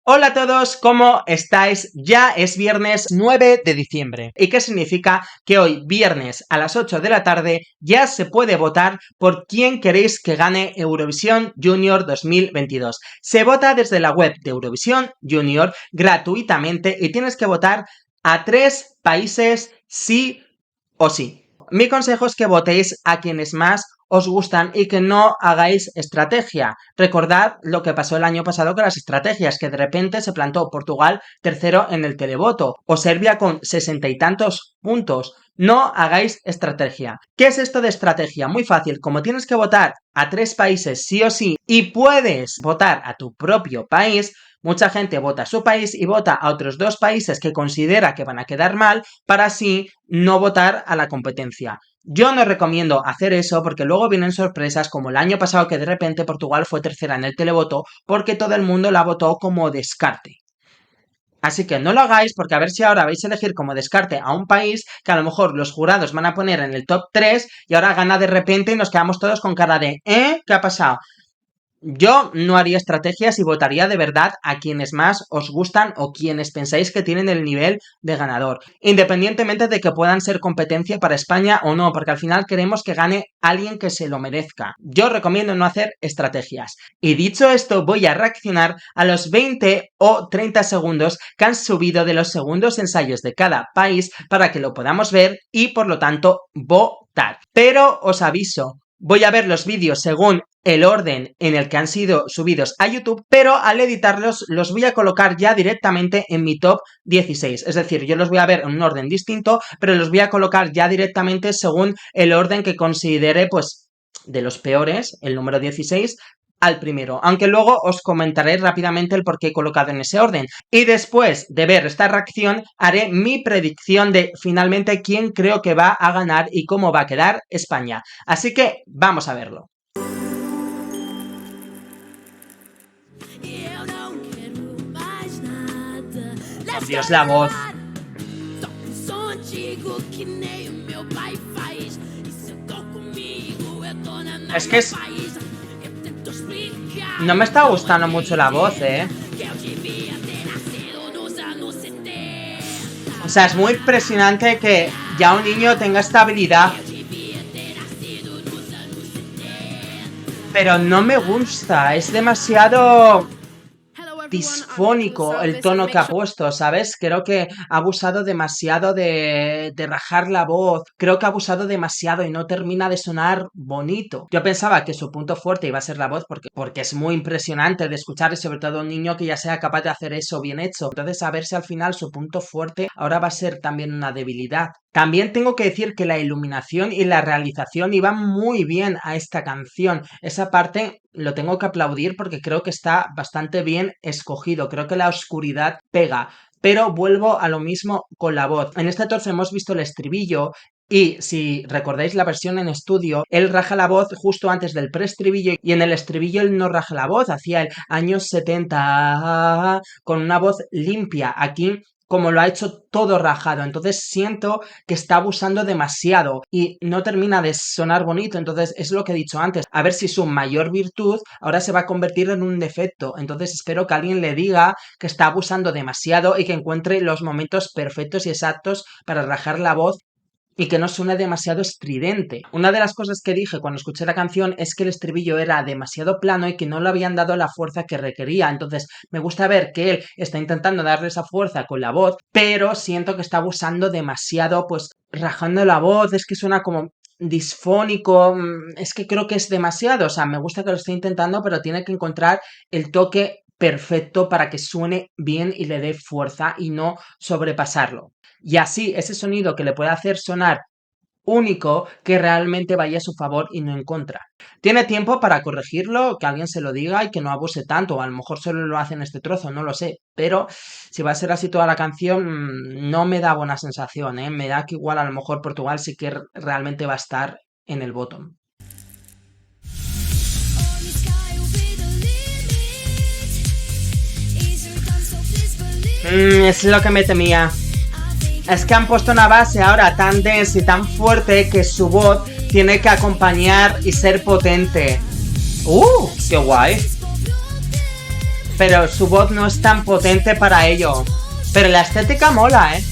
Hola a todos, ¿cómo estáis? Ya es viernes 9 de diciembre. ¿Y qué significa? Que hoy, viernes a las 8 de la tarde, ya se puede votar por quién queréis que gane Eurovisión Junior 2022. Se vota desde la web de Eurovisión Junior gratuitamente y tienes que votar a 3 países sí o sí. Mi consejo es que votéis a quienes más os gustan y que no hagáis estrategia. Recordad lo que pasó el año pasado con las estrategias, que de repente se plantó Portugal tercero en el televoto o Serbia con 60 y tantos puntos. No hagáis estrategia. ¿Qué es esto de estrategia? Muy fácil. Como tienes que votar a 3 países sí o sí y puedes votar a tu propio país, mucha gente vota a su país y vota a otros 2 países que considera que van a quedar mal para así no votar a la competencia. Yo no recomiendo hacer eso porque luego vienen sorpresas como el año pasado que de repente Portugal fue tercera en el televoto porque todo el mundo la votó como descarte. Así que no lo hagáis porque a ver si ahora vais a elegir como descarte a un país que a lo mejor los jurados van a poner en el top 3 y ahora gana de repente y nos quedamos todos con cara de ¿qué ha pasado? Yo no haría estrategias y votaría de verdad a quienes más os gustan o quienes pensáis que tienen el nivel de ganador, independientemente de que puedan ser competencia para España o no, porque al final queremos que gane alguien que se lo merezca. Yo recomiendo no hacer estrategias. Y dicho esto, voy a reaccionar a los 20 o 30 segundos que han subido de los segundos ensayos de cada país para que lo podamos ver y por lo tanto votar. Pero os aviso, voy a ver los vídeos según el orden en el que han sido subidos a YouTube, pero al editarlos los voy a colocar ya directamente en mi top 16. Es decir, yo los voy a ver en un orden distinto, pero los voy a colocar ya directamente según el orden que considere, pues, de los peores, el número 16, al primero, aunque luego os comentaré rápidamente el por qué he colocado en ese orden. Y después de ver esta reacción, haré mi predicción de finalmente quién creo que va a ganar y cómo va a quedar España. Así que vamos a verlo. Por Dios, la voz. Es que es... No me está gustando mucho la voz, O sea, es muy impresionante que ya un niño tenga esta habilidad. Pero no me gusta, es demasiado disfónico el tono que ha puesto, ¿sabes? Creo que ha abusado demasiado de rajar la voz, creo que ha abusado demasiado y no termina de sonar bonito. Yo pensaba que su punto fuerte iba a ser la voz porque es muy impresionante de escuchar y sobre todo un niño que ya sea capaz de hacer eso bien hecho. Entonces a ver si al final su punto fuerte ahora va a ser también una debilidad. También tengo que decir que la iluminación y la realización iban muy bien a esta canción. Esa parte lo tengo que aplaudir porque creo que está bastante bien escogido. Creo que la oscuridad pega. Pero vuelvo a lo mismo con la voz. En este torso hemos visto el estribillo y si recordáis la versión en estudio, él raja la voz justo antes del preestribillo y en el estribillo él no raja la voz, hacía el años 70 con una voz limpia. Aquí como lo ha hecho todo rajado, entonces siento que está abusando demasiado y no termina de sonar bonito, entonces es lo que he dicho antes, a ver si su mayor virtud ahora se va a convertir en un defecto, entonces espero que alguien le diga que está abusando demasiado y que encuentre los momentos perfectos y exactos para rajar la voz y que no suene demasiado estridente. Una de las cosas que dije cuando escuché la canción es que el estribillo era demasiado plano y que no le habían dado la fuerza que requería. Entonces me gusta ver que él está intentando darle esa fuerza con la voz, pero siento que está abusando demasiado, pues rajando la voz, es que suena como disfónico, es que creo que es demasiado, o sea, me gusta que lo esté intentando, pero tiene que encontrar el toque perfecto para que suene bien y le dé fuerza y no sobrepasarlo. Y así ese sonido que le puede hacer sonar único que realmente vaya a su favor y no en contra. ¿Tiene tiempo para corregirlo? Que alguien se lo diga y que no abuse tanto. A lo mejor solo lo hace en este trozo, no lo sé. Pero si va a ser así toda la canción, no me da buena sensación, ¿eh? Me da que igual a lo mejor Portugal sí que realmente va a estar en el bottom. Es lo que me temía. Es que han puesto una base ahora tan densa y tan fuerte que su voz tiene que acompañar y ser potente. ¡Qué guay! pero su voz no es tan potente para ello. Pero la estética mola, ¿eh?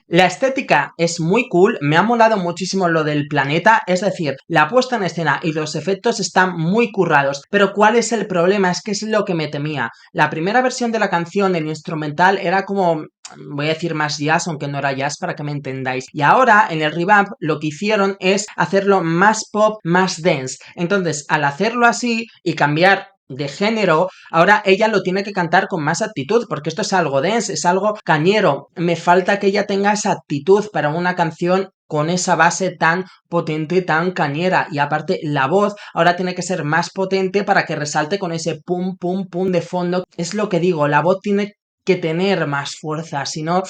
La estética es muy cool, me ha molado muchísimo lo del planeta, es decir, la puesta en escena y los efectos están muy currados, pero ¿cuál es el problema? Es que es lo que me temía. La primera versión de la canción, el instrumental, era como, voy a decir más jazz, aunque no era jazz para que me entendáis. Y ahora, en el revamp, lo que hicieron es hacerlo más pop, más dance. Entonces, al hacerlo así y cambiar de género, ahora ella lo tiene que cantar con más actitud, porque esto es algo dense, es algo cañero. Me falta que ella tenga esa actitud para una canción con esa base tan potente, tan cañera, y aparte la voz ahora tiene que ser más potente para que resalte con ese pum pum pum de fondo. Es lo que digo, la voz tiene que tener más fuerza, si no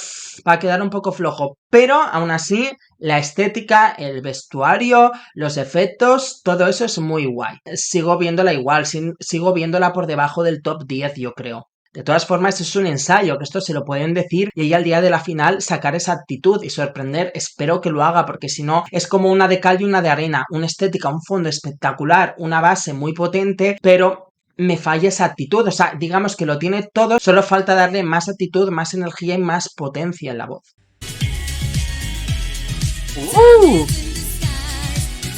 va a quedar un poco flojo, pero aún así la estética, el vestuario, los efectos, todo eso es muy guay. Sigo viéndola igual, sigo viéndola por debajo del top 10, yo creo. De todas formas, es un ensayo, que esto se lo pueden decir y ella al día de la final sacar esa actitud y sorprender. Espero que lo haga, porque si no es como una de cal y una de arena, una estética, un fondo espectacular, una base muy potente, pero me falla esa actitud. O sea, digamos que lo tiene todo, solo falta darle más actitud, más energía y más potencia en la voz.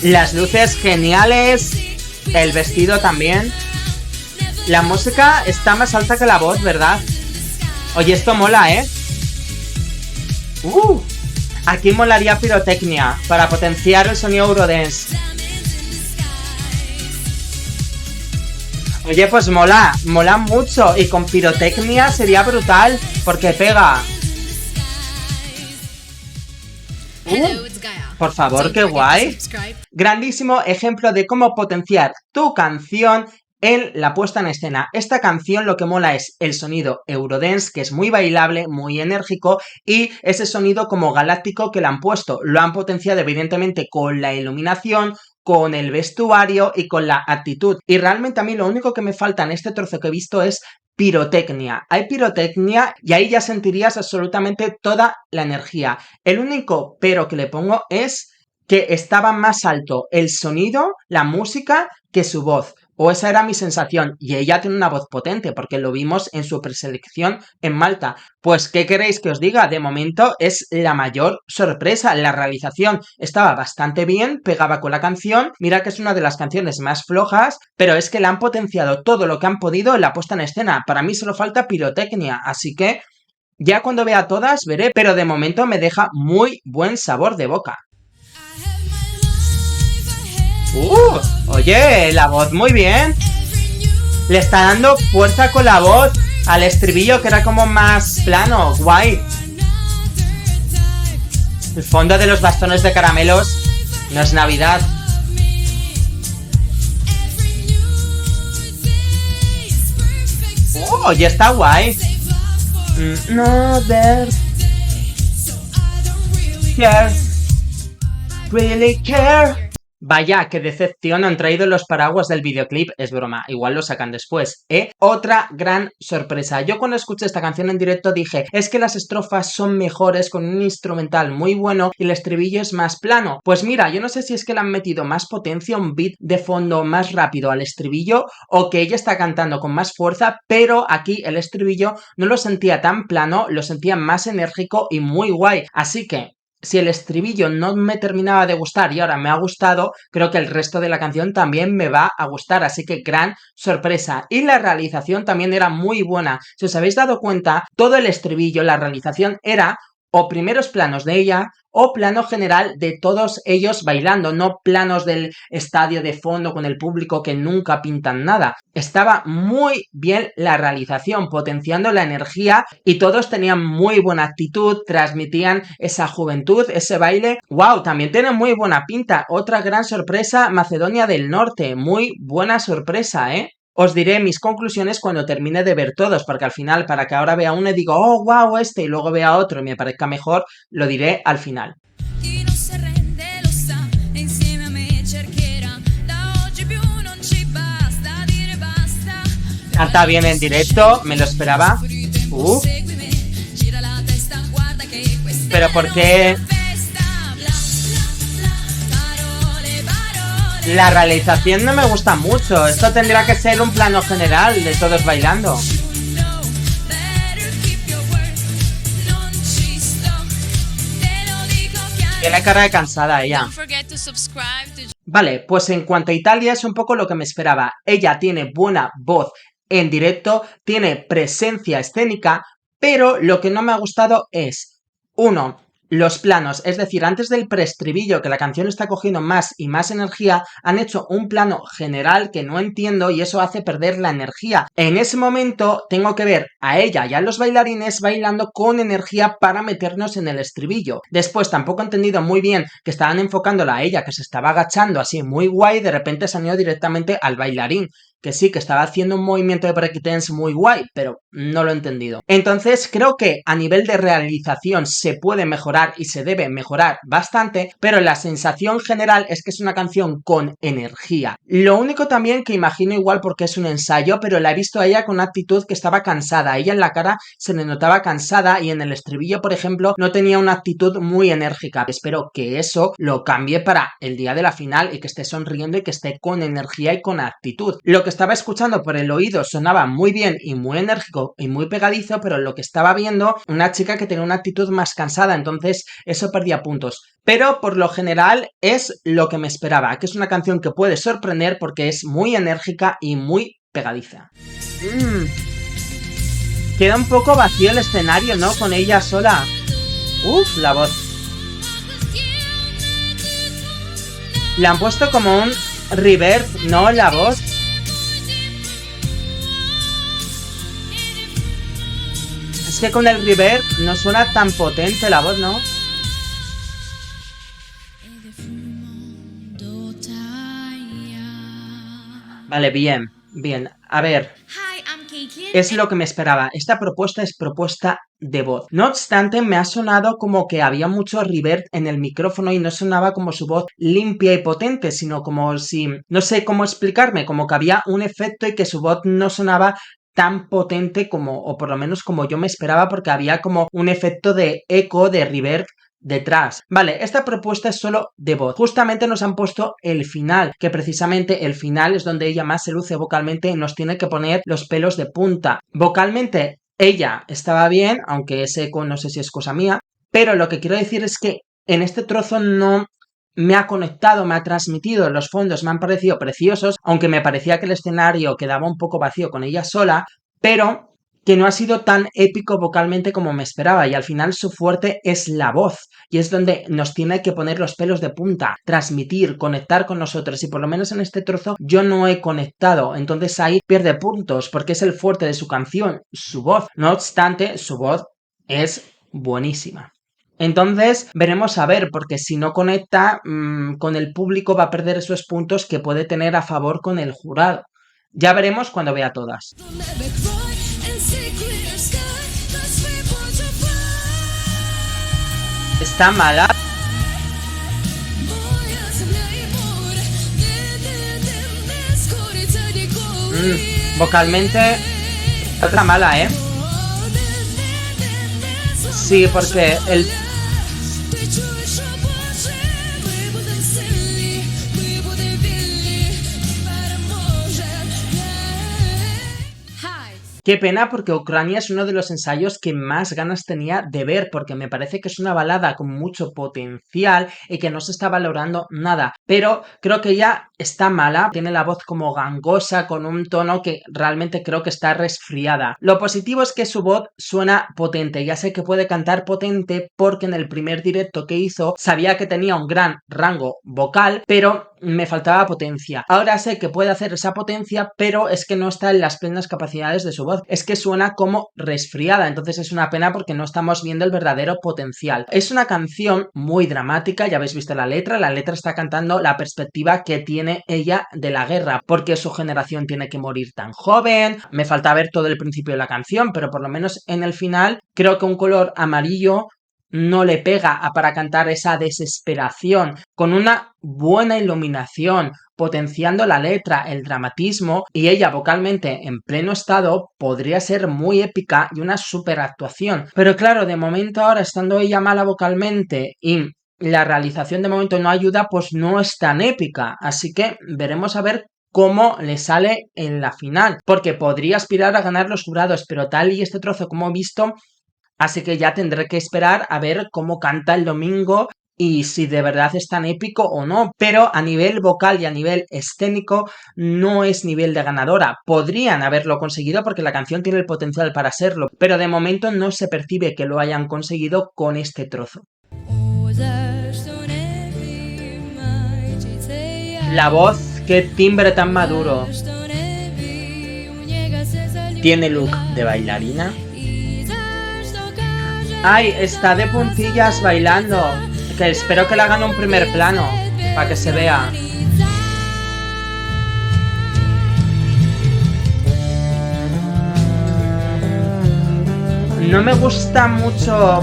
Las luces geniales, el vestido también. La música está más alta que la voz, ¿verdad? Oye, esto mola, ¿eh? Aquí molaría pirotecnia para potenciar el sonido Eurodance. Oye, pues mola mucho, y con pirotecnia sería brutal, porque pega. Por favor, qué guay. Grandísimo ejemplo de cómo potenciar tu canción en la puesta en escena. Esta canción lo que mola es el sonido Eurodance, que es muy bailable, muy enérgico, y ese sonido como galáctico que le han puesto. Lo han potenciado evidentemente con la iluminación, con el vestuario y con la actitud. Y realmente a mí lo único que me falta en este trozo que he visto es pirotecnia. Hay pirotecnia y ahí ya sentirías absolutamente toda la energía. El único pero que le pongo es que estaba más alto el sonido, la música, que su voz. O esa era mi sensación, y ella tiene una voz potente, porque lo vimos en su preselección en Malta. Pues, ¿qué queréis que os diga? De momento es la mayor sorpresa. La realización estaba bastante bien, pegaba con la canción. Mira que es una de las canciones más flojas, pero es que le han potenciado todo lo que han podido en la puesta en escena. Para mí solo falta pirotecnia, así que ya cuando vea todas veré, pero de momento me deja muy buen sabor de boca. Oye, la voz muy bien. Le está dando fuerza con la voz al estribillo, que era como más plano, guay. El fondo de los bastones de caramelos. No es Navidad. Oye, está guay. No there. Care. Really care. Vaya, qué decepción, han traído los paraguas del videoclip. Es broma, igual lo sacan después, ¿eh? Otra gran sorpresa. Yo cuando escuché esta canción en directo dije, es que las estrofas son mejores con un instrumental muy bueno y el estribillo es más plano. Pues mira, yo no sé si es que le han metido más potencia, un beat de fondo más rápido al estribillo, o que ella está cantando con más fuerza, pero aquí el estribillo no lo sentía tan plano, lo sentía más enérgico y muy guay. Así que si el estribillo no me terminaba de gustar y ahora me ha gustado, creo que el resto de la canción también me va a gustar, así que gran sorpresa. Y la realización también era muy buena. Si os habéis dado cuenta, todo el estribillo, la realización era o primeros planos de ella o plano general de todos ellos bailando, no planos del estadio de fondo con el público que nunca pintan nada. Estaba muy bien la realización, potenciando la energía, y todos tenían muy buena actitud, transmitían esa juventud, ese baile. ¡Wow! También tiene muy buena pinta. Otra gran sorpresa, Macedonia del Norte. Muy buena sorpresa, ¿eh? Os diré mis conclusiones cuando termine de ver todos, porque al final, para que ahora vea uno y digo, oh, wow, este, y luego vea otro y me parezca mejor, lo diré al final. Canta bien en directo, me lo esperaba. Pero ¿por qué? La realización no me gusta mucho. Esto tendría que ser un plano general de todos bailando. Tiene cara de cansada ella. Vale, pues en cuanto a Italia es un poco lo que me esperaba. Ella tiene buena voz en directo, tiene presencia escénica, pero lo que no me ha gustado es, uno, los planos, es decir, antes del preestribillo, que la canción está cogiendo más y más energía, han hecho un plano general que no entiendo y eso hace perder la energía. En ese momento tengo que ver a ella y a los bailarines bailando con energía para meternos en el estribillo. Después tampoco he entendido muy bien que estaban enfocándola a ella, que se estaba agachando así muy guay, de repente se han ido directamente al bailarín, que sí, que estaba haciendo un movimiento de breakdance muy guay, pero no lo he entendido. Entonces creo que a nivel de realización se puede mejorar y se debe mejorar bastante, pero la sensación general es que es una canción con energía. Lo único también que imagino igual porque es un ensayo, pero la he visto a ella con una actitud que estaba cansada. A ella en la cara se le notaba cansada y en el estribillo, por ejemplo, no tenía una actitud muy enérgica. Espero que eso lo cambie para el día de la final y que esté sonriendo y que esté con energía y con actitud. Lo que estaba escuchando por el oído sonaba muy bien y muy enérgico y muy pegadizo, pero lo que estaba viendo, una chica que tenía una actitud más cansada, entonces eso perdía puntos. Pero por lo general es lo que me esperaba, que es una canción que puede sorprender porque es muy enérgica y muy pegadiza. Queda un poco vacío el escenario, ¿no? Con ella sola. Uf, la voz. Le han puesto como un reverb, ¿no? La voz. Es que con el reverb no suena tan potente la voz, ¿no? Vale, bien, bien. A ver, es lo que me esperaba. Esta propuesta es propuesta de voz. No obstante, me ha sonado como que había mucho reverb en el micrófono y no sonaba como su voz limpia y potente, sino como si, no sé cómo explicarme, como que había un efecto y que su voz no sonaba tan potente como, o por lo menos como yo me esperaba, porque había como un efecto de eco, de reverb detrás. Vale, esta propuesta es solo de voz. Justamente nos han puesto el final, que precisamente el final es donde ella más se luce vocalmente y nos tiene que poner los pelos de punta. Vocalmente ella estaba bien, aunque ese eco no sé si es cosa mía, pero lo que quiero decir es que en este trozo no me ha conectado, me ha transmitido, los fondos me han parecido preciosos, aunque me parecía que el escenario quedaba un poco vacío con ella sola, pero que no ha sido tan épico vocalmente como me esperaba y al final su fuerte es la voz y es donde nos tiene que poner los pelos de punta, transmitir, conectar con nosotros y por lo menos en este trozo yo no he conectado, entonces ahí pierde puntos porque es el fuerte de su canción, su voz. No obstante, su voz es buenísima. Entonces veremos a ver, porque si no conecta con el público va a perder esos puntos que puede tener a favor con el jurado. Ya veremos cuando vea todas. Está mala. Vocalmente otra mala, ¿eh? Sí, porque el... Qué pena porque Ucrania es uno de los ensayos que más ganas tenía de ver porque me parece que es una balada con mucho potencial y que no se está valorando nada, pero creo que ella está mala, tiene la voz como gangosa con un tono que realmente creo que está resfriada. Lo positivo es que su voz suena potente, ya sé que puede cantar potente porque en el primer directo que hizo sabía que tenía un gran rango vocal, pero me faltaba potencia. Ahora sé que puede hacer esa potencia, pero es que no está en las plenas capacidades de su voz. Es que suena como resfriada, entonces es una pena porque no estamos viendo el verdadero potencial. Es una canción muy dramática, ya habéis visto la letra está cantando la perspectiva que tiene ella de la guerra, porque su generación tiene que morir tan joven. Me falta ver todo el principio de la canción, pero por lo menos en el final creo que un color amarillo no le pega para cantar esa desesperación, con una buena iluminación, potenciando la letra, el dramatismo, y ella vocalmente en pleno estado podría ser muy épica y una super actuación. Pero claro, de momento ahora estando ella mala vocalmente y la realización de momento no ayuda, pues no es tan épica. Así que veremos a ver cómo le sale en la final, porque podría aspirar a ganar los jurados, pero tal y este trozo como he visto, así que ya tendré que esperar a ver cómo canta el domingo y si de verdad es tan épico o no. Pero a nivel vocal y a nivel escénico no es nivel de ganadora. Podrían haberlo conseguido porque la canción tiene el potencial para serlo, pero de momento no se percibe que lo hayan conseguido con este trozo. La voz, qué timbre tan maduro. Tiene look de bailarina. ¡Ay! Está de puntillas bailando. Que espero que la hagan un primer plano, para que se vea. No me gusta mucho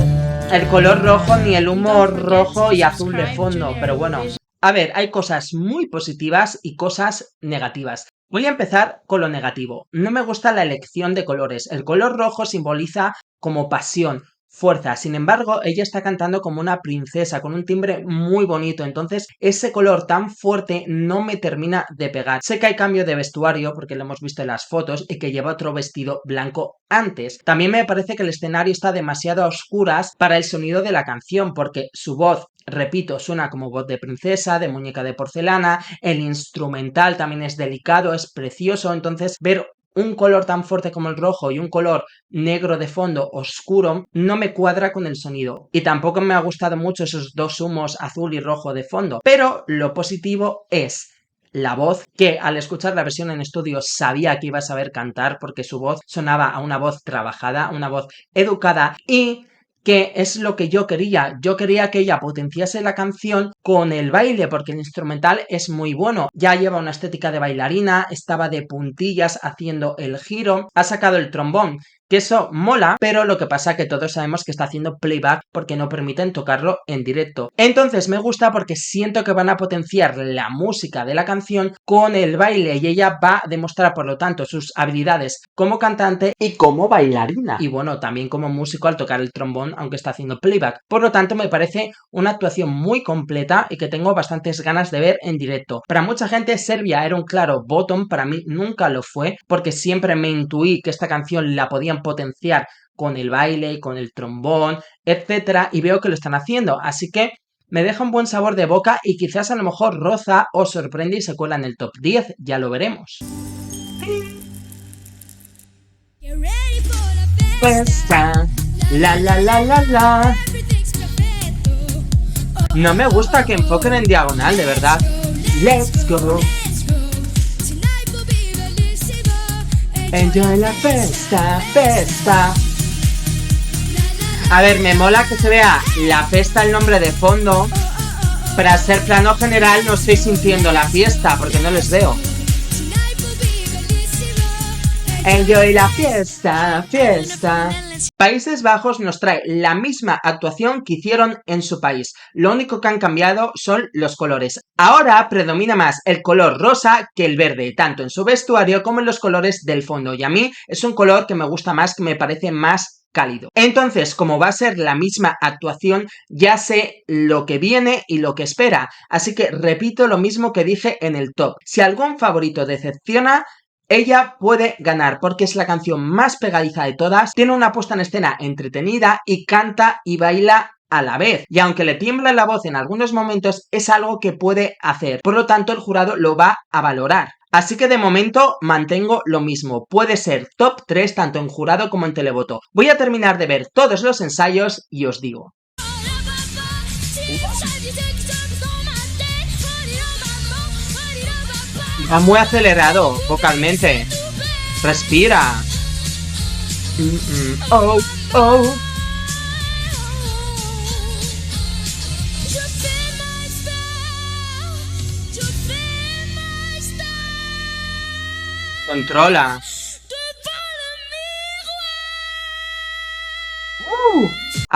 el color rojo ni el humo rojo y azul de fondo, pero bueno. A ver, hay cosas muy positivas y cosas negativas. Voy a empezar con lo negativo. No me gusta la elección de colores. El color rojo simboliza como pasión, fuerza. Sin embargo, ella está cantando como una princesa, con un timbre muy bonito. Entonces, ese color tan fuerte no me termina de pegar. Sé que hay cambio de vestuario, porque lo hemos visto en las fotos, y que lleva otro vestido blanco antes. También me parece que el escenario está demasiado a oscuras para el sonido de la canción, porque su voz, repito, suena como voz de princesa, de muñeca de porcelana. El instrumental también es delicado, es precioso. Entonces, ver un color tan fuerte como el rojo y un color negro de fondo oscuro no me cuadra con el sonido, y tampoco me ha gustado mucho esos dos humos azul y rojo de fondo, pero lo positivo es la voz, que al escuchar la versión en estudio sabía que iba a saber cantar porque su voz sonaba a una voz trabajada, una voz educada, y que es lo que yo quería. Yo quería que ella potenciase la canción con el baile, porque el instrumental es muy bueno. Ya lleva una estética de bailarina, estaba de puntillas haciendo el giro, ha sacado el trombón, que eso mola, pero lo que pasa es que todos sabemos que está haciendo playback porque no permiten tocarlo en directo. Entonces me gusta porque siento que van a potenciar la música de la canción con el baile y ella va a demostrar, por lo tanto, sus habilidades como cantante y como bailarina. Y bueno, también como músico al tocar el trombón, aunque está haciendo playback. Por lo tanto, me parece una actuación muy completa y que tengo bastantes ganas de ver en directo. Para mucha gente, Serbia era un claro bottom, para mí nunca lo fue, porque siempre me intuí que esta canción la podían potenciar con el baile, con el trombón, etcétera, y veo que lo están haciendo, así que me deja un buen sabor de boca y quizás a lo mejor roza o sorprende y se cuela en el top 10, ya lo veremos. Festa, la la la la la. No me gusta que enfoquen en diagonal, de verdad. Let's go. Enjoy la festa, festa. A ver, me mola que se vea la festa el nombre de fondo. Pero al ser plano general no estoy sintiendo la fiesta porque no les veo. Enjoy la fiesta, fiesta. Países Bajos nos trae la misma actuación que hicieron en su país. Lo único que han cambiado son los colores. Ahora predomina más el color rosa que el verde, tanto en su vestuario como en los colores del fondo. Y a mí es un color que me gusta más, que me parece más cálido. Entonces, como va a ser la misma actuación, ya sé lo que viene y lo que espera. Así que repito lo mismo que dije en el top. Si algún favorito decepciona, ella puede ganar porque es la canción más pegadiza de todas, tiene una puesta en escena entretenida y canta y baila a la vez. Y aunque le tiembla la voz en algunos momentos, es algo que puede hacer. Por lo tanto, el jurado lo va a valorar. Así que de momento mantengo lo mismo. Puede ser top 3 tanto en jurado como en televoto. Voy a terminar de ver todos los ensayos y os digo. Va muy acelerado vocalmente. Respira. Oh, oh. Controla.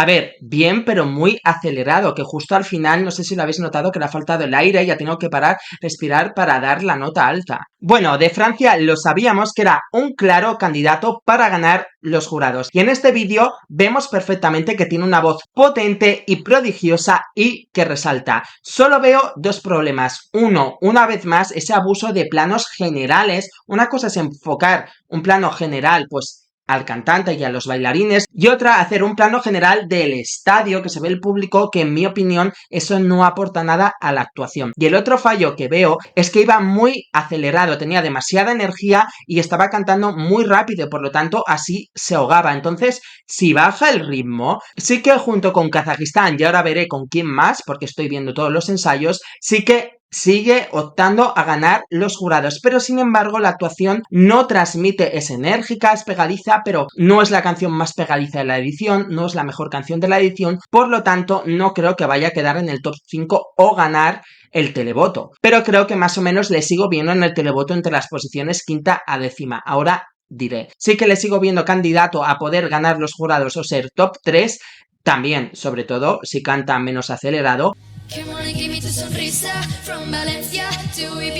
A ver, bien, pero muy acelerado, que justo al final, no sé si lo habéis notado, que le ha faltado el aire y ha tenido que parar, respirar para dar la nota alta. Bueno, de Francia lo sabíamos que era un claro candidato para ganar los jurados. Y en este vídeo vemos perfectamente que tiene una voz potente y prodigiosa y que resalta. Solo veo dos problemas. Uno, una vez más, ese abuso de planos generales. Una cosa es enfocar un plano general, pues al cantante y a los bailarines, y otra hacer un plano general del estadio, que se ve el público, que en mi opinión eso no aporta nada a la actuación. Y el otro fallo que veo es que iba muy acelerado, tenía demasiada energía y estaba cantando muy rápido, por lo tanto así se ahogaba. Entonces, si baja el ritmo, sí que junto con Kazajistán, y ahora veré con quién más, porque estoy viendo todos los ensayos, sí que sigue optando a ganar los jurados, pero sin embargo la actuación no transmite, es enérgica, es pegadiza, pero no es la canción más pegadiza de la edición, no es la mejor canción de la edición, por lo tanto no creo que vaya a quedar en el top 5 o ganar el televoto, pero creo que más o menos le sigo viendo en el televoto entre las posiciones quinta a décima. Ahora diré, sí que le sigo viendo candidato a poder ganar los jurados o ser top 3, también, sobre todo, si canta menos acelerado.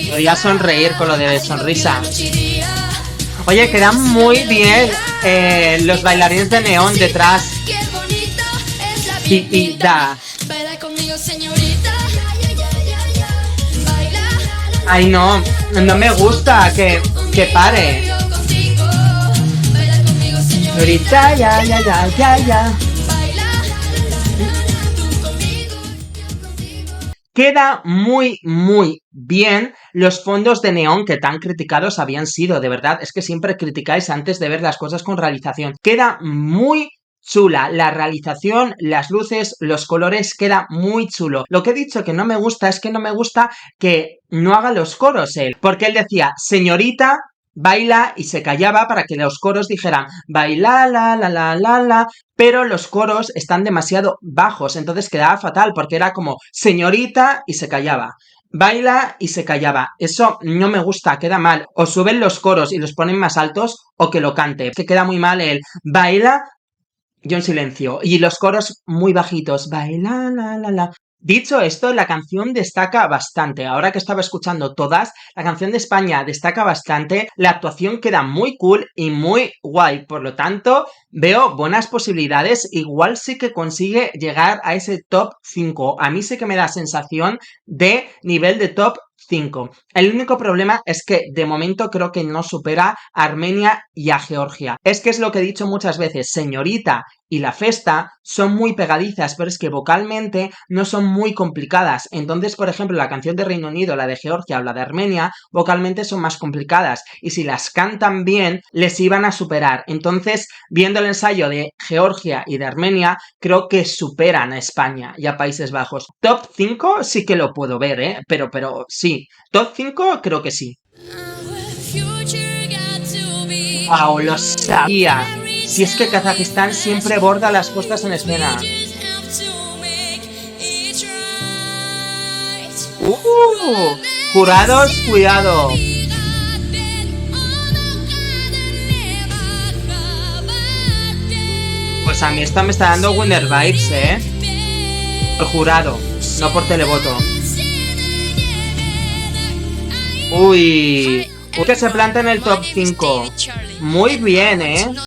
Podría sonreír con lo de sonrisa. Oye, quedan muy bien los bailarines de neón detrás. Y da. Ay, no, no me gusta que pare. Ahorita, ya. Queda muy bien los fondos de neón que tan criticados habían sido, de verdad, es que siempre criticáis antes de ver las cosas con realización. Queda muy chula, la realización, las luces, los colores, queda muy chulo. Lo que he dicho que no me gusta es que no me gusta que no haga los coros él, porque él decía, señorita, baila, y se callaba para que los coros dijeran baila la, pero los coros están demasiado bajos, entonces quedaba fatal porque era como señorita y se callaba, baila y se callaba. Eso no me gusta, queda mal. O suben los coros y los ponen más altos o que lo cante, que queda muy mal el baila, yo en silencio, y los coros muy bajitos, baila la. Dicho esto, la canción destaca bastante. Ahora que estaba escuchando todas, la canción de España destaca bastante, la actuación queda muy cool y muy guay. Por lo tanto, veo buenas posibilidades. Igual sí que consigue llegar a ese top 5. A mí sí que me da sensación de nivel de top 5. El único problema es que de momento creo que no supera a Armenia y a Georgia. Es que es lo que he dicho muchas veces, señorita y la festa son muy pegadizas, pero es que vocalmente no son muy complicadas. Entonces, por ejemplo, la canción de Reino Unido, la de Georgia o la de Armenia, vocalmente son más complicadas. Y si las cantan bien, les iban a superar. Entonces, viendo el ensayo de Georgia y de Armenia, creo que superan a España y a Países Bajos. Top 5 sí que lo puedo ver, ¿eh? Pero sí. Top 5 creo que sí. ¡Wow! Lo sabía. Si es que Kazajistán siempre borda las puestas en escena. Jurados, cuidado. Pues a mí esto me está dando winner vibes, Por jurado, no por televoto. Uy, que se planta en el top 5. Muy bien,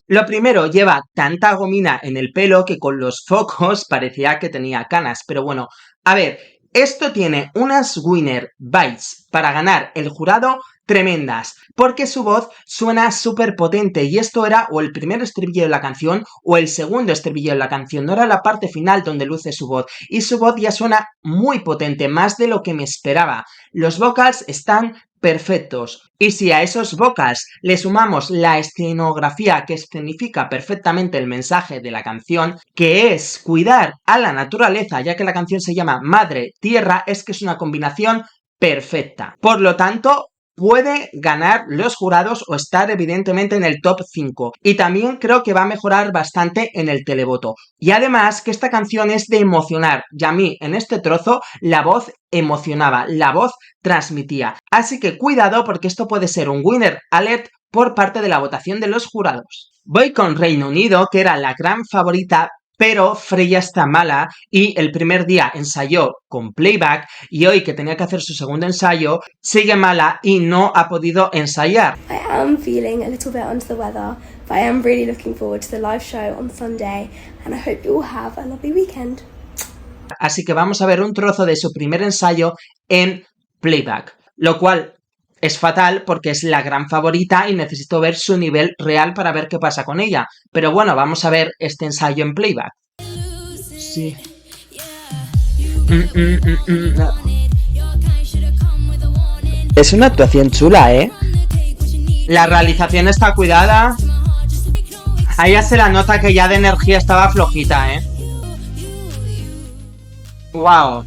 Lo primero, lleva tanta gomina en el pelo que con los focos parecía que tenía canas. Pero bueno, a ver, esto tiene unas winner vibes para ganar el jurado tremendas, porque su voz suena súper potente y esto era o el primer estribillo de la canción o el segundo estribillo de la canción, no era la parte final donde luce su voz, y su voz ya suena muy potente, más de lo que me esperaba. Los vocals están perfectos. Y si a esos vocals le sumamos la escenografía que escenifica perfectamente el mensaje de la canción, que es cuidar a la naturaleza, ya que la canción se llama Madre Tierra, es que es una combinación perfecta. Por lo tanto, puede ganar los jurados o estar evidentemente en el top 5. Y también creo que va a mejorar bastante en el televoto. Y además que esta canción es de emocionar. Y a mí en este trozo la voz emocionaba, la voz transmitía. Así que cuidado porque esto puede ser un winner alert por parte de la votación de los jurados. Voy con Reino Unido, que era la gran favorita, pero Freya está mala y el primer día ensayó con playback y hoy que tenía que hacer su segundo ensayo sigue mala y no ha podido ensayar. I am feeling a little bit under the weather, but I am really looking forward to the live show on Sunday and I hope you all have a lovely weekend. Así que vamos a ver un trozo de su primer ensayo en playback, lo cual es fatal porque es la gran favorita y necesito ver su nivel real para ver qué pasa con ella. Pero bueno, vamos a ver este ensayo en playback. Sí. No. Es una actuación chula, ¿eh? La realización está cuidada. Ahí ya se la nota que ya de energía estaba flojita, ¿eh? Wow.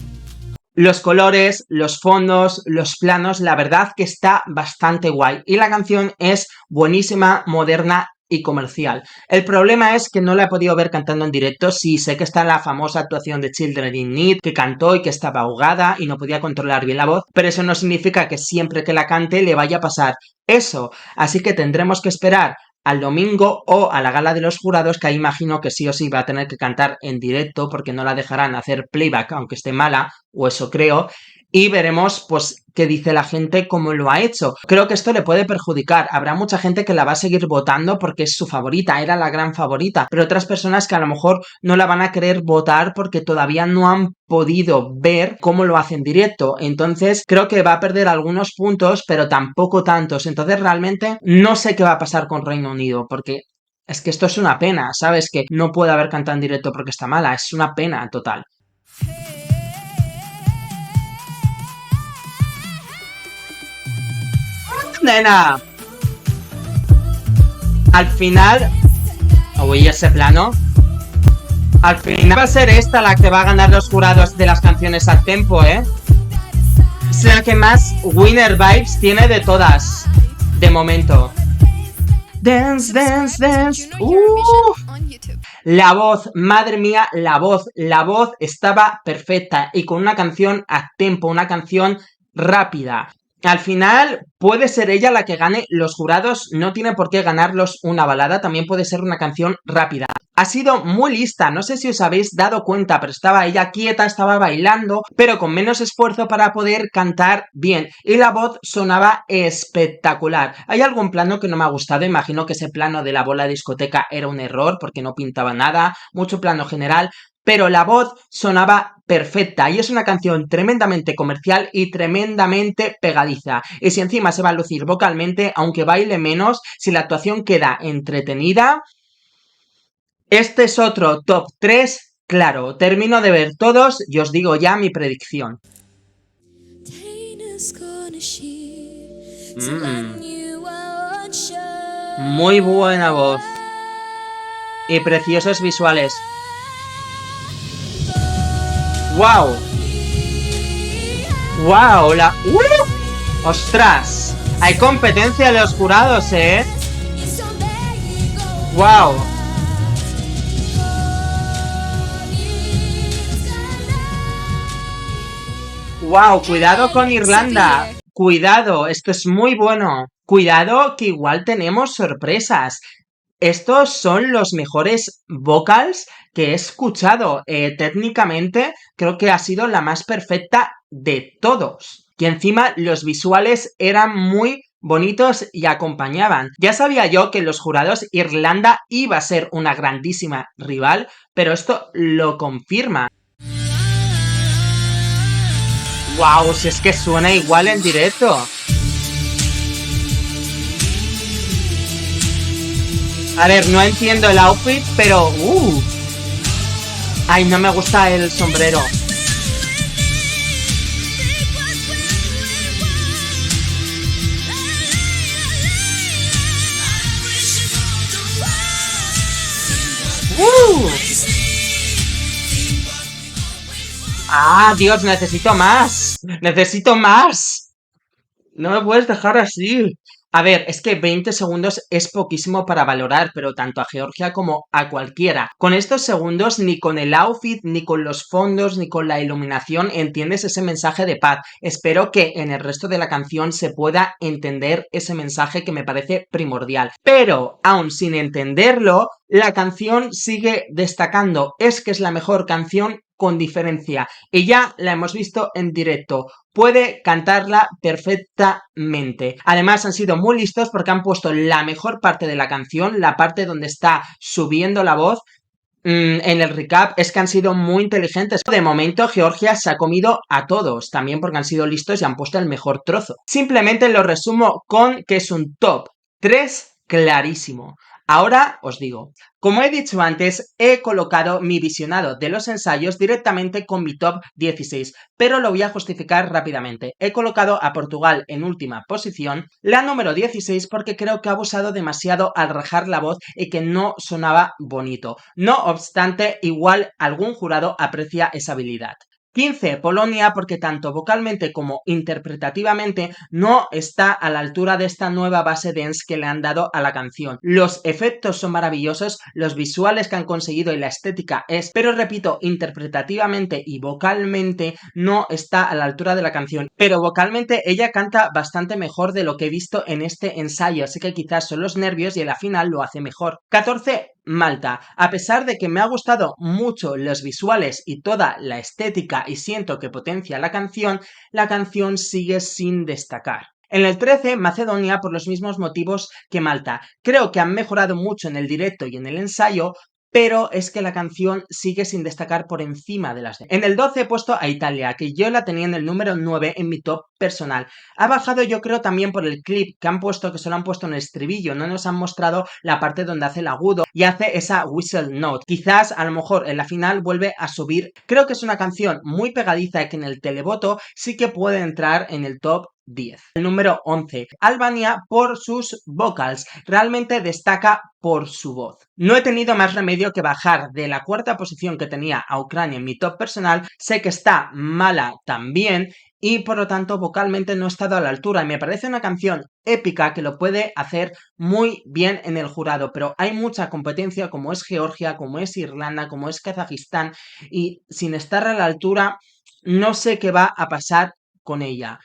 Los colores, los fondos, los planos, la verdad que está bastante guay. Y la canción es buenísima, moderna y comercial. El problema es que no la he podido ver cantando en directo. Sí, sé que está la famosa actuación de Children in Need, que cantó y que estaba ahogada y no podía controlar bien la voz, pero eso no significa que siempre que la cante le vaya a pasar eso. Así que tendremos que esperar al domingo o a la gala de los jurados, que ahí imagino que sí o sí va a tener que cantar en directo porque no la dejarán hacer playback aunque esté mala, o eso creo, y veremos pues qué dice la gente, cómo lo ha hecho. Creo que esto le puede perjudicar. Habrá mucha gente que la va a seguir votando porque es su favorita, era la gran favorita, pero otras personas que a lo mejor no la van a querer votar porque todavía no han podido ver cómo lo hace en directo. Entonces creo que va a perder algunos puntos, pero tampoco tantos. Entonces realmente no sé qué va a pasar con Reino Unido, porque es que esto es una pena, ¿sabes? Que no puede haber cantado en directo porque está mala, es una pena total. Nena, al final, uy, ese plano, al final va a ser esta la que va a ganar los jurados de las canciones a tempo, ¿eh? Es la que más winner vibes tiene de todas, de momento. Dance, dance, dance. La voz, madre mía, la voz estaba perfecta y con una canción a tempo, una canción rápida. Al final puede ser ella la que gane los jurados, no tiene por qué ganarlos una balada, también puede ser una canción rápida. Ha sido muy lista, no sé si os habéis dado cuenta, pero estaba ella quieta, estaba bailando, pero con menos esfuerzo para poder cantar bien. Y la voz sonaba espectacular. Hay algún plano que no me ha gustado, imagino que ese plano de la bola de discoteca era un error porque no pintaba nada, mucho plano general, pero la voz sonaba perfecta y es una canción tremendamente comercial y tremendamente pegadiza. Y si encima se va a lucir vocalmente, aunque baile menos, si la actuación queda entretenida, este es otro top 3, claro. Termino de ver todos y os digo ya mi predicción. Muy buena voz. Y preciosos visuales. ¡Wow! ¡Wow! ¡Ostras! Hay competencia de los jurados, ¿eh? ¡Wow! ¡Wow! Cuidado con Irlanda. Cuidado, esto es muy bueno. Cuidado que igual tenemos sorpresas. Estos son los mejores vocals que he escuchado. Técnicamente creo que ha sido la más perfecta de todos. Y encima los visuales eran muy bonitos y acompañaban. Ya sabía yo que en los jurados Irlanda iba a ser una grandísima rival, pero esto lo confirma. ¡Wow! Si es que suena igual en directo. A ver, no entiendo el outfit, pero... Ay, no me gusta el sombrero. ¡Ah, Dios! ¡Necesito más! ¡Necesito más! No me puedes dejar así. A ver, es que 20 segundos es poquísimo para valorar, pero tanto a Georgia como a cualquiera. Con estos segundos, ni con el outfit, ni con los fondos, ni con la iluminación entiendes ese mensaje de paz. Espero que en el resto de la canción se pueda entender ese mensaje que me parece primordial. Pero, aun sin entenderlo, la canción sigue destacando, es que es la mejor canción con diferencia y ya la hemos visto en directo, puede cantarla perfectamente. Además han sido muy listos porque han puesto la mejor parte de la canción, la parte donde está subiendo la voz. En el recap es que han sido muy inteligentes. De momento Georgia se ha comido a todos, también porque han sido listos y han puesto el mejor trozo. Simplemente lo resumo con que es un top 3 clarísimo. Ahora os digo, como he dicho antes, he colocado mi visionado de los ensayos directamente con mi top 16, pero lo voy a justificar rápidamente. He colocado a Portugal en última posición, la número 16, porque creo que ha abusado demasiado al rajar la voz y que no sonaba bonito. No obstante, igual algún jurado aprecia esa habilidad. 15, Polonia, porque tanto vocalmente como interpretativamente no está a la altura de esta nueva base dance que le han dado a la canción. Los efectos son maravillosos, los visuales que han conseguido y la estética es, pero repito, interpretativamente y vocalmente no está a la altura de la canción. Pero vocalmente ella canta bastante mejor de lo que he visto en este ensayo, así que quizás son los nervios y en la final lo hace mejor. 14, Malta. A pesar de que me ha gustado mucho los visuales y toda la estética y siento que potencia la canción sigue sin destacar. En el 13, Macedonia, por los mismos motivos que Malta. Creo que han mejorado mucho en el directo y en el ensayo, pero es que la canción sigue sin destacar por encima de las demás. En el 12 he puesto a Italia, que yo la tenía en el número 9 en mi top personal. Ha bajado yo creo también por el clip que han puesto, que solo han puesto en el estribillo, no nos han mostrado la parte donde hace el agudo y hace esa whistle note. Quizás a lo mejor en la final vuelve a subir. Creo que es una canción muy pegadiza y que en el televoto sí que puede entrar en el top 10. El número 11, Albania, por sus vocals, realmente destaca por su voz. No he tenido más remedio que bajar de la cuarta posición que tenía a Ucrania en mi top personal, sé que está mala también y por lo tanto vocalmente no he estado a la altura y me parece una canción épica que lo puede hacer muy bien en el jurado, pero hay mucha competencia como es Georgia, como es Irlanda, como es Kazajistán y sin estar a la altura no sé qué va a pasar con ella.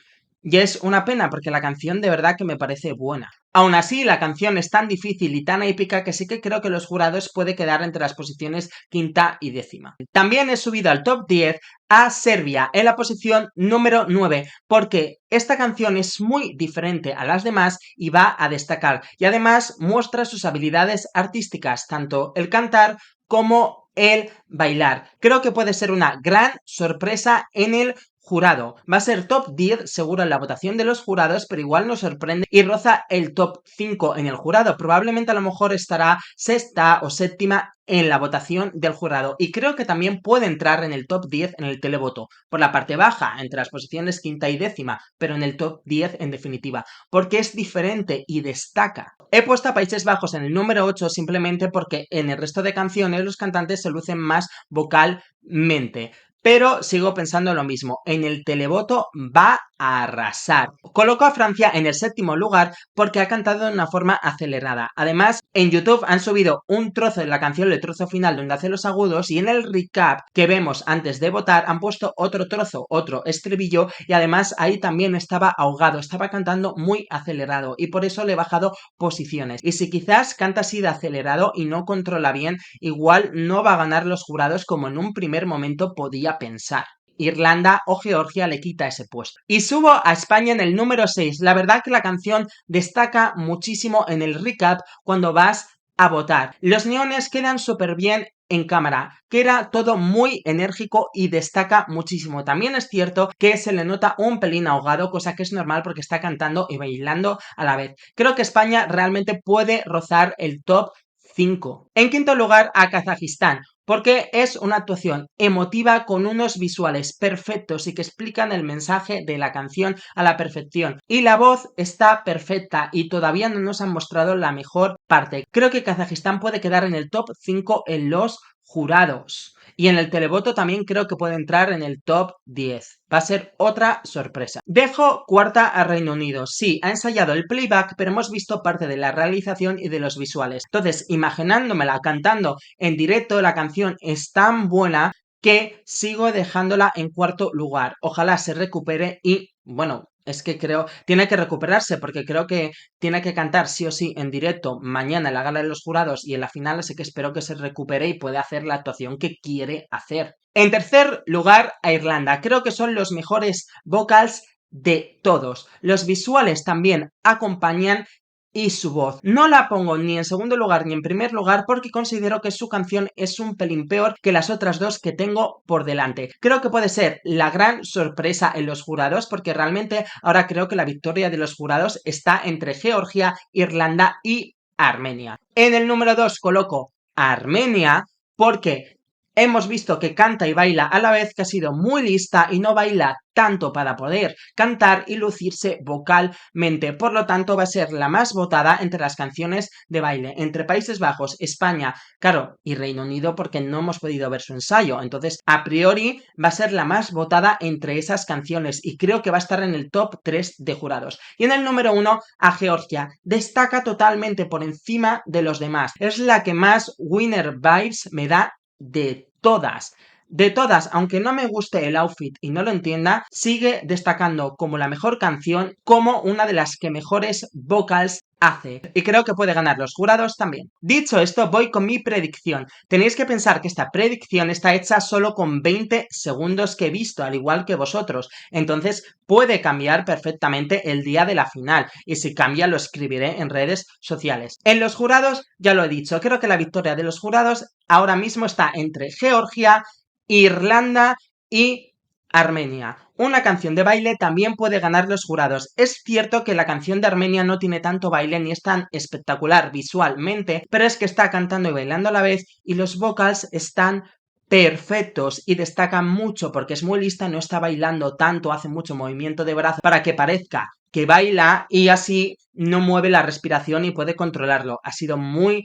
Y es una pena porque la canción de verdad que me parece buena. Aún así, la canción es tan difícil y tan épica que sí que creo que los jurados puede quedar entre las posiciones quinta y décima. También he subido al top 10 a Serbia en la posición número 9 porque esta canción es muy diferente a las demás y va a destacar y además muestra sus habilidades artísticas, tanto el cantar como el bailar. Creo que puede ser una gran sorpresa en el jurado. Va a ser top 10 seguro en la votación de los jurados, pero igual nos sorprende y roza el top 5 en el jurado. Probablemente a lo mejor estará sexta o séptima en la votación del jurado y creo que también puede entrar en el top 10 en el televoto, por la parte baja, entre las posiciones quinta y décima, pero en el top 10 en definitiva, porque es diferente y destaca. He puesto a Países Bajos en el número 8 simplemente porque en el resto de canciones los cantantes se lucen más vocalmente. Pero sigo pensando lo mismo, en el televoto va a arrasar. Coloco a Francia en el séptimo lugar porque ha cantado de una forma acelerada. Además, en YouTube han subido un trozo de la canción, el trozo final donde hace los agudos, y en el recap que vemos antes de votar han puesto otro trozo, otro estribillo, y además ahí también estaba ahogado, estaba cantando muy acelerado y por eso le he bajado posiciones. Y si quizás canta así de acelerado y no controla bien, igual no va a ganar los jurados como en un primer momento podía pensar. Irlanda o Georgia le quita ese puesto. Y subo a España en el número 6. La verdad que la canción destaca muchísimo en el recap cuando vas a votar. Los neones quedan súper bien en cámara, que era todo muy enérgico y destaca muchísimo. También es cierto que se le nota un pelín ahogado, cosa que es normal porque está cantando y bailando a la vez. Creo que España realmente puede rozar el top 5. En quinto lugar, a Kazajistán, porque es una actuación emotiva con unos visuales perfectos y que explican el mensaje de la canción a la perfección. Y la voz está perfecta y todavía no nos han mostrado la mejor parte. Creo que Kazajistán puede quedar en el top 5 en los jurados. Y en el televoto también creo que puede entrar en el top 10. Va a ser otra sorpresa. Dejo cuarta a Reino Unido. Sí, ha ensayado el playback, pero hemos visto parte de la realización y de los visuales. Entonces, imaginándomela cantando en directo, la canción es tan buena que sigo dejándola en cuarto lugar. Ojalá se recupere y, bueno, es que creo, tiene que recuperarse porque creo que tiene que cantar sí o sí en directo mañana en la gala de los jurados y en la final, así que espero que se recupere y pueda hacer la actuación que quiere hacer. En tercer lugar, a Irlanda. Creo que son los mejores vocals de todos. Los visuales también acompañan y su voz. No la pongo ni en segundo lugar ni en primer lugar porque considero que su canción es un pelín peor que las otras dos que tengo por delante. Creo que puede ser la gran sorpresa en los jurados porque realmente ahora creo que la victoria de los jurados está entre Georgia, Irlanda y Armenia. En el número 2 coloco a Armenia porque hemos visto que canta y baila a la vez, que ha sido muy lista y no baila tanto para poder cantar y lucirse vocalmente. Por lo tanto, va a ser la más votada entre las canciones de baile, entre Países Bajos, España, claro, y Reino Unido, porque no hemos podido ver su ensayo. Entonces, a priori, va a ser la más votada entre esas canciones y creo que va a estar en el top 3 de jurados. Y en el número 1, a Georgia. Destaca totalmente por encima de los demás. Es la que más winner vibes me da de todas. De todas, aunque no me guste el outfit y no lo entienda, sigue destacando como la mejor canción, como una de las que mejores vocals hace. Y creo que puede ganar los jurados también. Dicho esto, voy con mi predicción. Tenéis que pensar que esta predicción está hecha solo con 20 segundos que he visto, al igual que vosotros. Entonces, puede cambiar perfectamente el día de la final. Y si cambia, lo escribiré en redes sociales. En los jurados, ya lo he dicho, creo que la victoria de los jurados ahora mismo está entre Georgia, Irlanda y Armenia. Una canción de baile también puede ganar los jurados. Es cierto que la canción de Armenia no tiene tanto baile ni es tan espectacular visualmente, pero es que está cantando y bailando a la vez y los vocals están perfectos y destacan mucho porque es muy lista, no está bailando tanto, hace mucho movimiento de brazo para que parezca que baila y así no mueve la respiración y puede controlarlo. Ha sido muy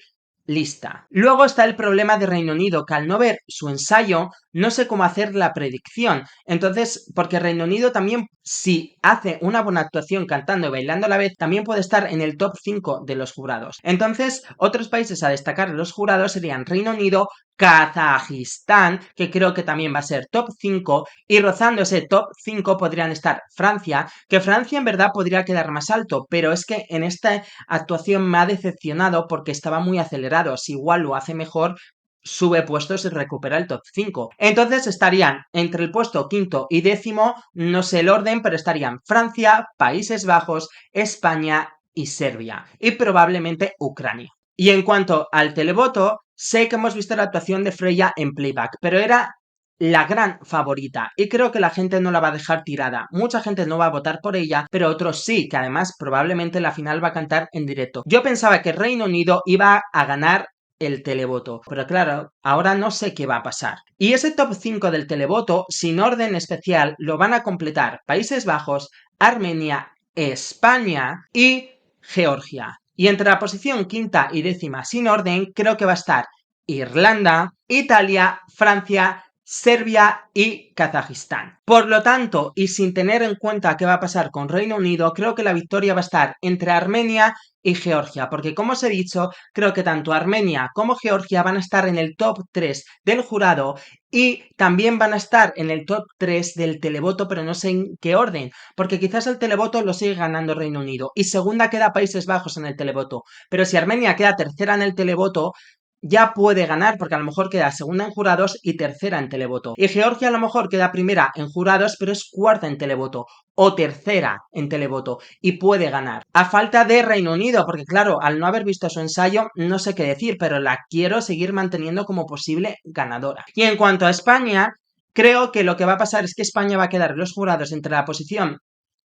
lista. Luego está el problema de Reino Unido, que al no ver su ensayo, no sé cómo hacer la predicción. Entonces, porque Reino Unido también, si hace una buena actuación cantando y bailando a la vez, también puede estar en el top 5 de los jurados. Entonces, otros países a destacar en los jurados serían Reino Unido, Kazajistán, que creo que también va a ser top 5, y rozando ese top 5 podrían estar Francia, que Francia en verdad podría quedar más alto, pero es que en esta actuación me ha decepcionado porque estaba muy acelerado. Si igual lo hace mejor, sube puestos y recupera el top 5. Entonces estarían entre el puesto quinto y décimo, no sé el orden, pero estarían Francia, Países Bajos, España y Serbia. Y probablemente Ucrania. Y en cuanto al televoto, sé que hemos visto la actuación de Freya en playback, pero era la gran favorita y creo que la gente no la va a dejar tirada. Mucha gente no va a votar por ella, pero otros sí, que además probablemente la final va a cantar en directo. Yo pensaba que Reino Unido iba a ganar el televoto, pero claro, ahora no sé qué va a pasar. Y ese top 5 del televoto, sin orden especial, lo van a completar Países Bajos, Armenia, España y Georgia. Y entre la posición quinta y décima sin orden, creo que va a estar Irlanda, Italia, Francia, Serbia y Kazajistán. Por lo tanto, y sin tener en cuenta qué va a pasar con Reino Unido, creo que la victoria va a estar entre Armenia y Georgia, porque como os he dicho, creo que tanto Armenia como Georgia van a estar en el top 3 del jurado y también van a estar en el top 3 del televoto, pero no sé en qué orden, porque quizás el televoto lo sigue ganando Reino Unido y segunda queda Países Bajos en el televoto, pero si Armenia queda tercera en el televoto, ya puede ganar porque a lo mejor queda segunda en jurados y tercera en televoto. Y Georgia a lo mejor queda primera en jurados, pero es cuarta en televoto o tercera en televoto y puede ganar. A falta de Reino Unido, porque claro, al no haber visto su ensayo, no sé qué decir, pero la quiero seguir manteniendo como posible ganadora. Y en cuanto a España, creo que lo que va a pasar es que España va a quedar en los jurados entre la posición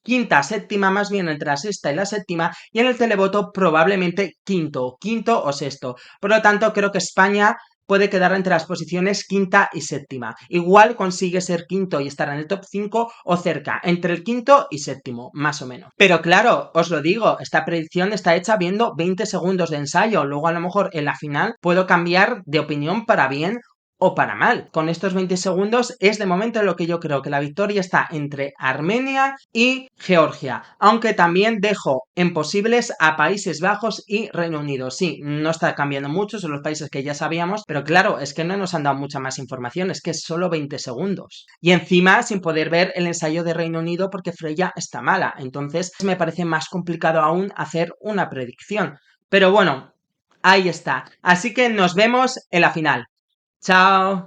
quinta, séptima, más bien entre la sexta y la séptima, y en el televoto probablemente quinto o sexto. Por lo tanto, creo que España puede quedar entre las posiciones quinta y séptima. Igual consigue ser quinto y estar en el top 5 o cerca, entre el quinto y séptimo, más o menos. Pero claro, os lo digo, esta predicción está hecha viendo 20 segundos de ensayo. Luego a lo mejor en la final puedo cambiar de opinión para bien o para mal. Con estos 20 segundos es de momento lo que yo creo que la victoria está entre Armenia y Georgia, aunque también dejo en posibles a Países Bajos y Reino Unido. Sí, no está cambiando mucho, son los países que ya sabíamos, pero claro, es que no nos han dado mucha más información, es que es solo 20 segundos. Y encima sin poder ver el ensayo de Reino Unido porque Freya está mala, entonces me parece más complicado aún hacer una predicción. Pero bueno, ahí está. Así que nos vemos en la final. Chao.